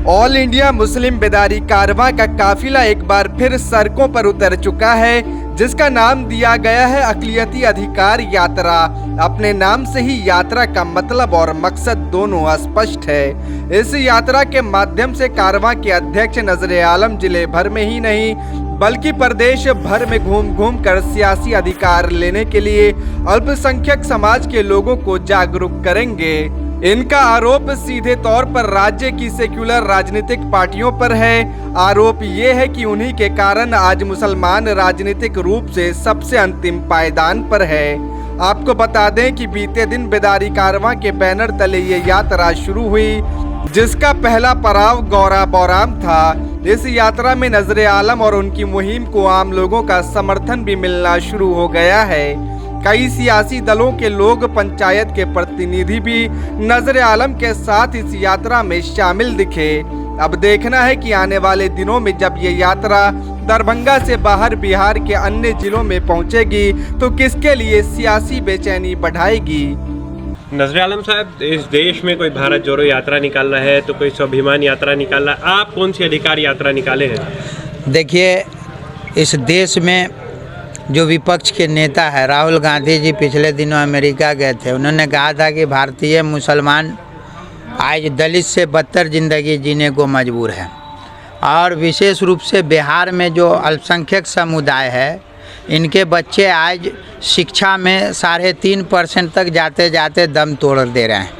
All India Muslim बेदारी कारवां का काफिला एक बार फिर सड़कों पर उतर चुका है, जिसका नाम दिया गया है अक़लियती अधिकार यात्रा। अपने नाम से ही यात्रा का मतलब और मकसद दोनों स्पष्ट है। इस यात्रा के माध्यम से कारवां के अध्यक्ष नजर आलम जिले भर में ही नहीं बल्कि प्रदेश भर में घूम घूम कर सियासी अधिकार लेने के लिए अल्पसंख्यक समाज के लोगों को जागरूक करेंगे। इनका आरोप सीधे तौर पर राज्य की सेक्युलर राजनीतिक पार्टियों पर है। आरोप ये है कि उन्हीं के कारण आज मुसलमान राजनीतिक रूप से सबसे अंतिम पायदान पर है। आपको बता दें कि बीते दिन बेदारी कारवां के बैनर तले ये यात्रा शुरू हुई, जिसका पहला पड़ाव गौरा बौराम था। इस यात्रा में नजर आलम और उनकी मुहिम को आम लोगों का समर्थन भी मिलना शुरू हो गया है। कई सियासी दलों के लोग, पंचायत के प्रतिनिधि भी नजर आलम के साथ इस यात्रा में शामिल दिखे। अब देखना है कि आने वाले दिनों में जब ये यात्रा दरभंगा से बाहर बिहार के अन्य जिलों में पहुंचेगी तो किसके लिए सियासी बेचैनी बढ़ाएगी। नजर आलम साहब, इस देश में कोई भारत जोड़ो यात्रा निकाल रहा है तो कोई स्वाभिमान यात्रा निकाल रहा है, आप कौन सी अधिकार यात्रा निकाले हैं? देखिए, इस देश में जो विपक्ष के नेता है राहुल गांधी जी पिछले दिनों अमेरिका गए थे। उन्होंने कहा था कि भारतीय मुसलमान आज दलित से बदतर ज़िंदगी जीने को मजबूर है, और विशेष रूप से बिहार में जो अल्पसंख्यक समुदाय है, इनके बच्चे आज शिक्षा में 3.5% तक जाते जाते दम तोड़ दे रहे हैं।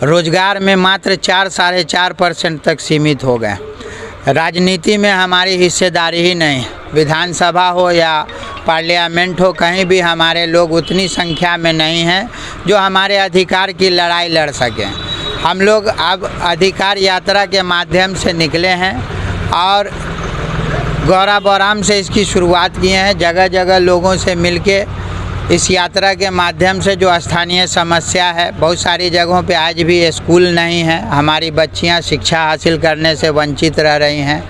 रोजगार में मात्र 4-4.5% तक सीमित हो गए। राजनीति में हमारी हिस्सेदारी ही नहीं, विधानसभा हो या पार्लियामेंट हो, कहीं भी हमारे लोग उतनी संख्या में नहीं हैं जो हमारे अधिकार की लड़ाई लड़ सकें। हम लोग अब अधिकार यात्रा के माध्यम से निकले हैं और गौरा बौराम से इसकी शुरुआत किए हैं। जगह जगह लोगों से मिलके इस यात्रा के माध्यम से जो स्थानीय समस्या है, बहुत सारी जगहों पे आज भी स्कूल नहीं है, हमारी बच्चियां शिक्षा हासिल करने से वंचित रह रही हैं,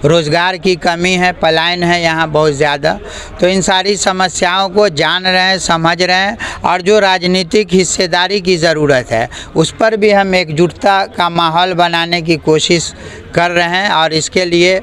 रोज़गार की कमी है, पलायन है यहाँ बहुत ज़्यादा। तो इन सारी समस्याओं को जान रहे हैं, समझ रहे हैं, और जो राजनीतिक हिस्सेदारी की ज़रूरत है उस पर भी हम एकजुटता का माहौल बनाने की कोशिश कर रहे हैं। और इसके लिए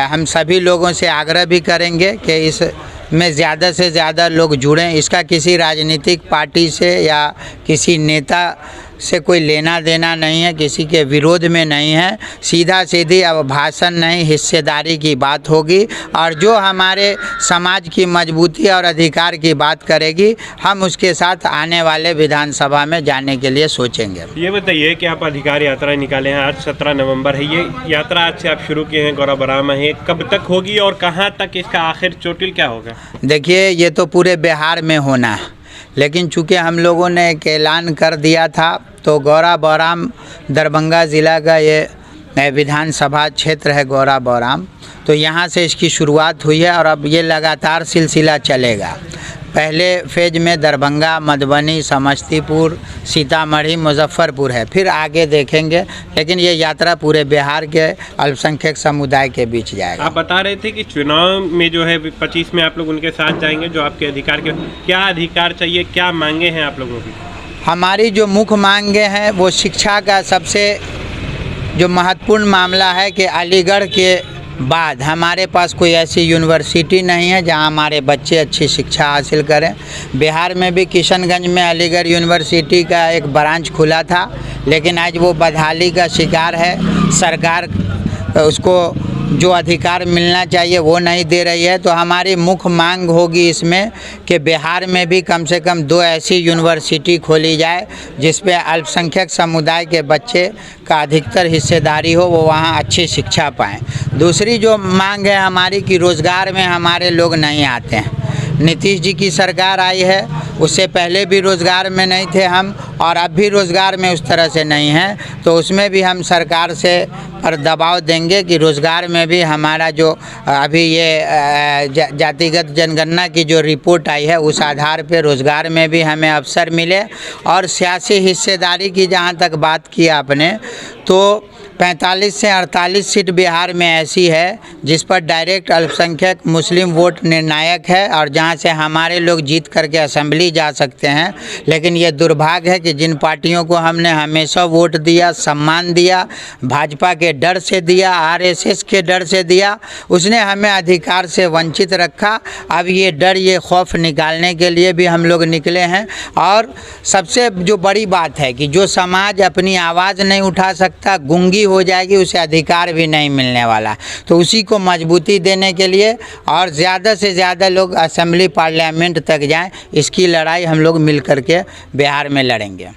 हम सभी लोगों से आग्रह भी करेंगे कि इस में ज़्यादा से ज़्यादा लोग जुड़ें। इसका किसी राजनीतिक पार्टी से या किसी नेता से कोई लेना देना नहीं है, किसी के विरोध में नहीं है। सीधा सीधी अब भाषण नहीं, हिस्सेदारी की बात होगी, और जो हमारे समाज की मजबूती और अधिकार की बात करेगी, हम उसके साथ आने वाले विधानसभा में जाने के लिए सोचेंगे। ये बताइए कि आप अधिकार यात्रा निकाले हैं, आज 17 नवंबर है, ये यात्रा आज से आप शुरू किए हैं, गौरा बौराम है, कब तक होगी और कहाँ तक इसका आखिर चोटिल क्या होगा? देखिए, ये तो पूरे बिहार में होना है, लेकिन चूँकि हम लोगों ने एक ऐलान कर दिया था तो गौरा बौराम दरभंगा ज़िला का ये विधानसभा क्षेत्र है गौरा बौराम, तो यहाँ से इसकी शुरुआत हुई है और अब ये लगातार सिलसिला चलेगा। पहले फेज में दरभंगा, मधुबनी, समस्तीपुर, सीतामढ़ी, मुजफ्फरपुर है, फिर आगे देखेंगे, लेकिन ये यात्रा पूरे बिहार के अल्पसंख्यक समुदाय के बीच जाएगा। आप बता रहे थे कि चुनाव में जो है 25 में आप लोग उनके साथ जाएंगे, जो आपके अधिकार के, क्या अधिकार चाहिए, क्या मांगे हैं आप लोगों की? हमारी जो मुख्य मांगे हैं वो शिक्षा का सबसे जो महत्वपूर्ण मामला है कि अलीगढ़ के बाद हमारे पास कोई ऐसी यूनिवर्सिटी नहीं है जहां हमारे बच्चे अच्छी शिक्षा हासिल करें। बिहार में भी किशनगंज में अलीगढ़ यूनिवर्सिटी का एक ब्रांच खुला था, लेकिन आज वो बदहाली का शिकार है। सरकार उसको जो अधिकार मिलना चाहिए वो नहीं दे रही है। तो हमारी मुख्य मांग होगी इसमें कि बिहार में भी कम से कम 2 ऐसी यूनिवर्सिटी खोली जाए जिस पे अल्पसंख्यक समुदाय के बच्चे का अधिकतर हिस्सेदारी हो, वो वहाँ अच्छी शिक्षा पाएँ। दूसरी जो मांग है हमारी कि रोज़गार में हमारे लोग नहीं आते हैं। नीतीश जी की सरकार आई है, उससे पहले भी रोज़गार में नहीं थे हम, और अब भी रोज़गार में उस तरह से नहीं हैं। तो उसमें भी हम सरकार से पर दबाव देंगे कि रोज़गार में भी हमारा जो अभी ये जातिगत जनगणना की जो रिपोर्ट आई है उस आधार पे रोज़गार में भी हमें अवसर मिले। और सियासी हिस्सेदारी की जहाँ तक बात की आपने, तो 45 से 48 सीट बिहार में ऐसी है जिस पर डायरेक्ट अल्पसंख्यक मुस्लिम वोट निर्णायक है और जहां से हमारे लोग जीत करके असेंबली जा सकते हैं। लेकिन ये दुर्भाग्य है कि जिन पार्टियों को हमने हमेशा वोट दिया, सम्मान दिया, भाजपा के डर से दिया, आरएसएस के डर से दिया, उसने हमें अधिकार से वंचित रखा। अब ये डर, ये खौफ निकालने के लिए भी हम लोग निकले हैं। और सबसे जो बड़ी बात है कि जो समाज अपनी आवाज़ नहीं उठा सकता, गूंगी हो जाएगी, उसे अधिकार भी नहीं मिलने वाला। तो उसी को मजबूती देने के लिए और ज़्यादा से ज़्यादा लोग असेंबली पार्लियामेंट तक जाएं, इसकी लड़ाई हम लोग मिल करके बिहार में लड़ेंगे।